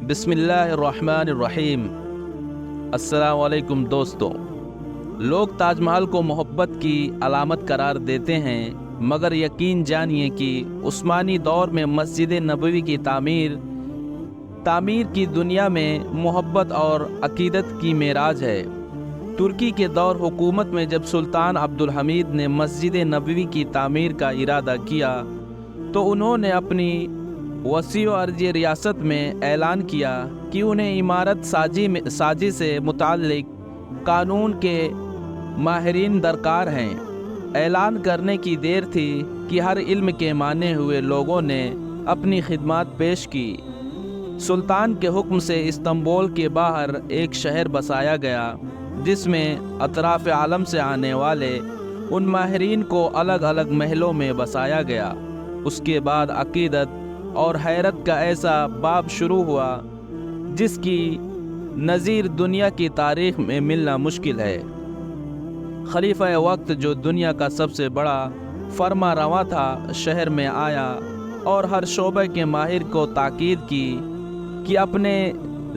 بسم اللہ الرحمن الرحیم۔ السلام علیکم دوستو۔ لوگ تاج محل کو محبت کی علامت قرار دیتے ہیں، مگر یقین جانیے کہ عثمانی دور میں مسجد نبوی کی تعمیر کی دنیا میں محبت اور عقیدت کی معراج ہے۔ ترکی کے دور حکومت میں جب سلطان عبدالحمید نے مسجد نبوی کی تعمیر کا ارادہ کیا تو انہوں نے اپنی وسیع و عرضی ریاست میں اعلان کیا کہ انہیں عمارت سازی سے متعلق قانون کے ماہرین درکار ہیں۔ اعلان کرنے کی دیر تھی کہ ہر علم کے مانے ہوئے لوگوں نے اپنی خدمات پیش کی۔ سلطان کے حکم سے استنبول کے باہر ایک شہر بسایا گیا، جس میں اطراف عالم سے آنے والے ان ماہرین کو الگ الگ محلوں میں بسایا گیا۔ اس کے بعد عقیدت اور حیرت کا ایسا باب شروع ہوا جس کی نظیر دنیا کی تاریخ میں ملنا مشکل ہے۔ خلیفہ وقت، جو دنیا کا سب سے بڑا فرما رواں تھا، شہر میں آیا اور ہر شعبے کے ماہر کو تاکید کی کہ اپنے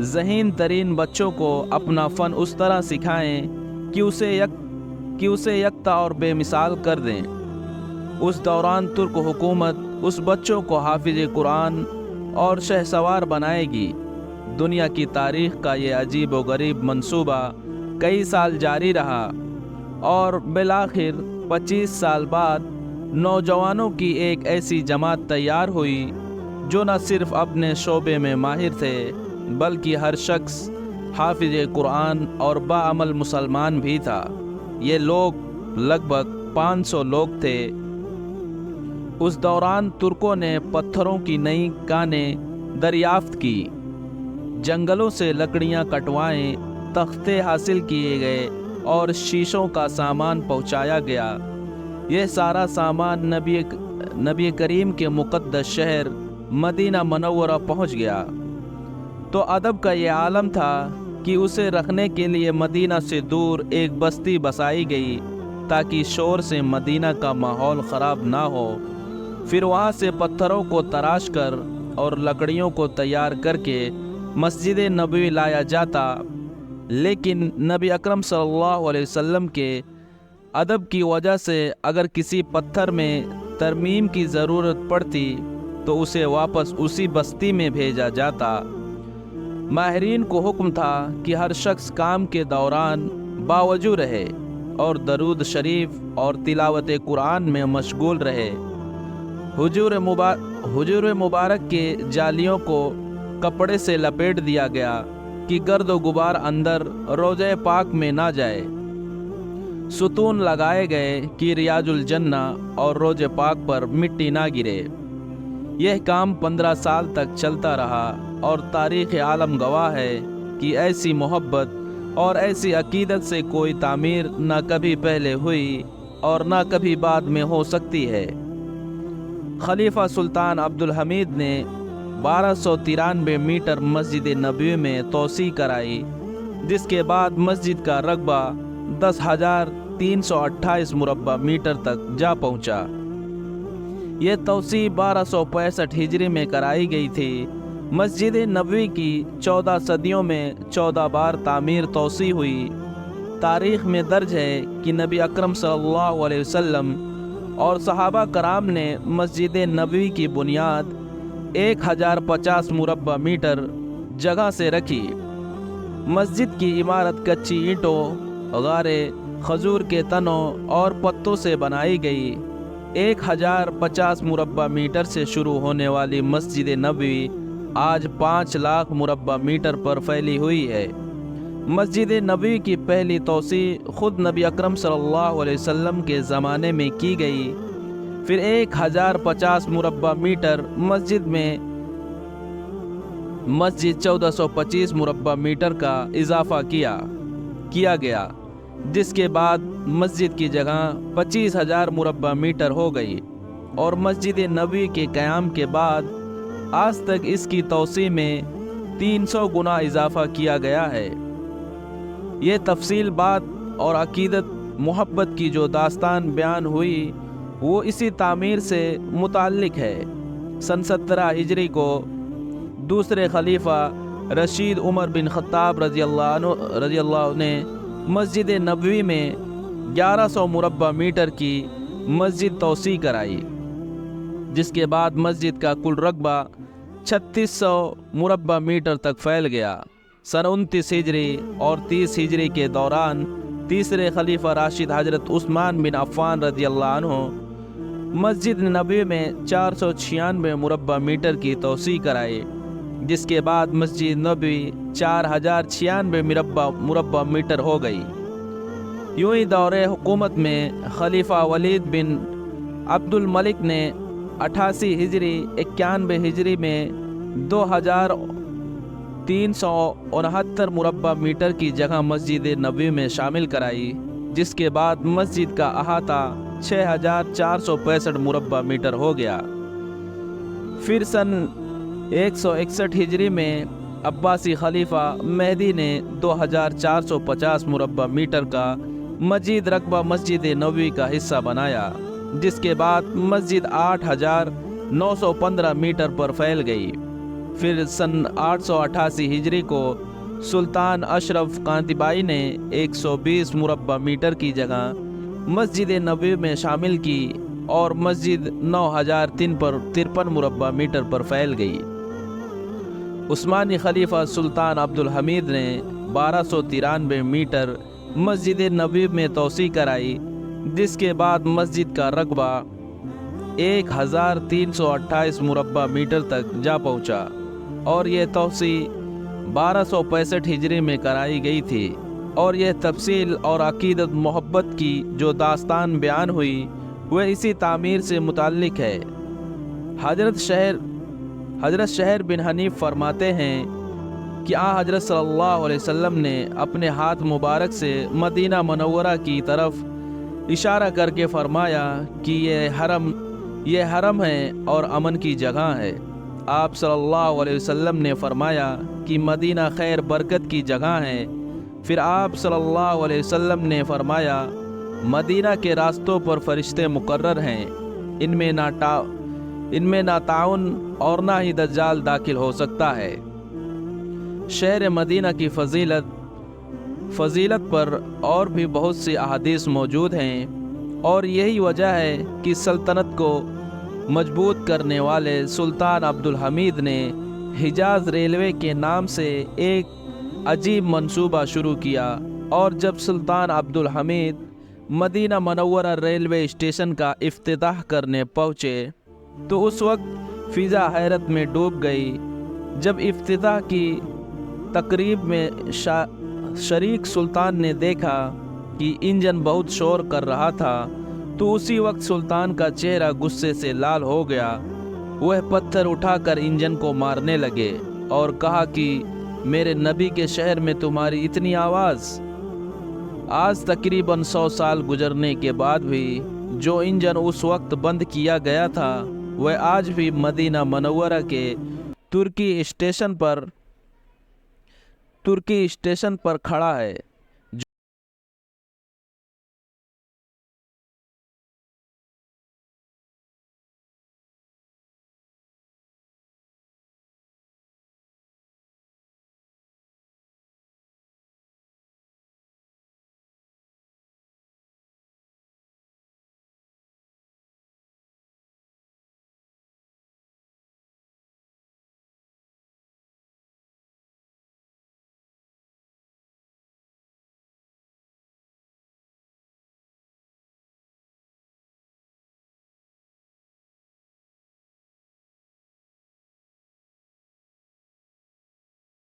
ذہین ترین بچوں کو اپنا فن اس طرح سکھائیں کہ اسے یکتا اور بے مثال کر دیں۔ اس دوران ترک حکومت اس بچوں کو حافظ قرآن اور شہسوار بنائے گی۔ دنیا کی تاریخ کا یہ عجیب و غریب منصوبہ کئی سال جاری رہا اور بالآخر 25 سال بعد نوجوانوں کی ایک ایسی جماعت تیار ہوئی جو نہ صرف اپنے شعبے میں ماہر تھے بلکہ ہر شخص حافظ قرآن اور باعمل مسلمان بھی تھا۔ یہ لوگ لگ بھگ 500 لوگ تھے۔ اس دوران ترکوں نے پتھروں کی نئی کانیں دریافت کی، جنگلوں سے لکڑیاں کٹوائیں، تختے حاصل کیے گئے اور شیشوں کا سامان پہنچایا گیا۔ یہ سارا سامان نبی کریم کے مقدس شہر مدینہ منورہ پہنچ گیا تو ادب کا یہ عالم تھا کہ اسے رکھنے کے لیے مدینہ سے دور ایک بستی بسائی گئی تاکہ شور سے مدینہ کا ماحول خراب نہ ہو۔ پھر وہاں سے پتھروں کو تراش کر اور لکڑیوں کو تیار کر کے مسجد نبوی لایا جاتا، لیکن نبی اکرم صلی اللہ علیہ وسلم کے ادب کی وجہ سے اگر کسی پتھر میں ترمیم کی ضرورت پڑتی تو اسے واپس اسی بستی میں بھیجا جاتا۔ ماہرین کو حکم تھا کہ ہر شخص کام کے دوران باوجود رہے اور درود شریف اور تلاوت قرآن میں مشغول رہے۔ حجور مبارک کے جالیوں کو کپڑے سے لپیٹ دیا گیا کہ گرد و غبار اندر روضہ پاک میں نہ جائے۔ ستون لگائے گئے کہ ریاض الجنہ اور روضہ پاک پر مٹی نہ گرے۔ یہ کام 15 سال تک چلتا رہا اور تاریخ عالم گواہ ہے کہ ایسی محبت اور ایسی عقیدت سے کوئی تعمیر نہ کبھی پہلے ہوئی اور نہ کبھی بعد میں ہو سکتی ہے۔ خلیفہ سلطان عبدالحمید نے 1293 میٹر مسجد نبوی میں توسیع کرائی، جس کے بعد مسجد کا رقبہ 10,328 مربع میٹر تک جا پہنچا۔ یہ توسیع 1265 ہجری میں کرائی گئی تھی۔ مسجد نبوی کی 14 صدیوں میں 14 بار تعمیر توسیع ہوئی۔ تاریخ میں درج ہے کہ نبی اکرم صلی اللہ علیہ وسلم اور صحابہ کرام نے مسجد نبوی کی بنیاد 1050 مربع میٹر جگہ سے رکھی۔ مسجد کی عمارت کچی اینٹوں، غارے، کھجور کے تنوں اور پتوں سے بنائی گئی۔ 1050 مربع میٹر سے شروع ہونے والی مسجد نبوی آج 5 لاکھ مربع میٹر پر پھیلی ہوئی ہے۔ مسجد نبوی کی پہلی توسیع خود نبی اکرم صلی اللہ علیہ وسلم کے زمانے میں کی گئی، پھر 1050 مربع میٹر مسجد 1425 مربع میٹر کا اضافہ کیا گیا، جس کے بعد مسجد کی جگہ 25,000 مربع میٹر ہو گئی اور مسجد نبوی کے قیام کے بعد آج تک اس کی توسیع میں 300 گنا اضافہ کیا گیا ہے۔ یہ تفصیل بات اور عقیدت محبت کی جو داستان بیان ہوئی وہ اسی تعمیر سے متعلق ہے۔ سن 17 ہجری کو دوسرے خلیفہ رشید عمر بن خطاب رضی اللہ عنہ نے مسجد نبوی میں 1100 مربع میٹر کی مسجد توسیع کرائی، جس کے بعد مسجد کا کل رقبہ 3600 مربع میٹر تک پھیل گیا۔ سن 29 ہجری اور 30 ہجری کے دوران تیسرے خلیفہ راشد حضرت عثمان بن عفان رضی اللہ عنہ مسجد نبوی میں 496 مربع میٹر کی توسیع کرائی، جس کے بعد مسجد نبوی 4096 مربع میٹر ہو گئی۔ یوں ہی دور حکومت میں خلیفہ ولید بن عبد الملک نے 88 ہجری 91 ہجری میں 2369 مربع میٹر کی جگہ مسجد نبوی میں شامل کرائی، جس کے بعد مسجد کا احاطہ 6465 مربع میٹر ہو گیا۔ پھر سن 161 ہجری میں عباسی خلیفہ مہدی نے 2450 مربع میٹر کا مزید رقبہ مسجد نبوی کا حصہ بنایا، جس کے بعد مسجد 8915 میٹر پر پھیل گئی۔ پھر سن 888 ہجری کو سلطان اشرف قانتبائی نے 120 مربع میٹر کی جگہ مسجد نبوی میں شامل کی اور مسجد 9053 مربع میٹر پر پھیل گئی۔ عثمانی خلیفہ سلطان عبدالحمید نے 1293 میٹر مسجد نبوی میں توسیع کرائی، جس کے بعد مسجد کا رقبہ 1328 مربع میٹر تک جا پہنچا، اور یہ توسیع 1265 ہجری میں کرائی گئی تھی۔ اور یہ تفصیل اور عقیدت محبت کی جو داستان بیان ہوئی وہ اسی تعمیر سے متعلق ہے۔ حضرت شہر بن حنیف فرماتے ہیں کہ حضرت صلی اللہ علیہ وسلم نے اپنے ہاتھ مبارک سے مدینہ منورہ کی طرف اشارہ کر کے فرمایا کہ یہ حرم ہے اور امن کی جگہ ہے۔ آپ صلی اللہ علیہ وسلم نے فرمایا کہ مدینہ خیر برکت کی جگہ ہے۔ پھر آپ صلی اللہ علیہ وسلم نے فرمایا مدینہ کے راستوں پر فرشتے مقرر ہیں، ان میں نہ طاعون اور نہ ہی دجال داخل ہو سکتا ہے۔ شہر مدینہ کی فضیلت پر اور بھی بہت سی احادیث موجود ہیں، اور یہی وجہ ہے کہ سلطنت کو مضبوط کرنے والے سلطان عبدالحمید نے حجاز ریلوے کے نام سے ایک عجیب منصوبہ شروع کیا، اور جب سلطان عبدالحمید مدینہ منورہ ریلوے اسٹیشن کا افتتاح کرنے پہنچے تو اس وقت فضا حیرت میں ڈوب گئی۔ جب افتتاح کی تقریب میں شریک سلطان نے دیکھا کہ انجن بہت شور کر رہا تھا تو اسی وقت سلطان کا چہرہ غصے سے لال ہو گیا۔ وہ پتھر اٹھا کر انجن کو مارنے لگے اور کہا کہ میرے نبی کے شہر میں تمہاری اتنی آواز! آج تقریباً 100 سال گزرنے کے بعد بھی جو انجن اس وقت بند کیا گیا تھا وہ آج بھی مدینہ منورہ کے ترکی اسٹیشن پر کھڑا ہے۔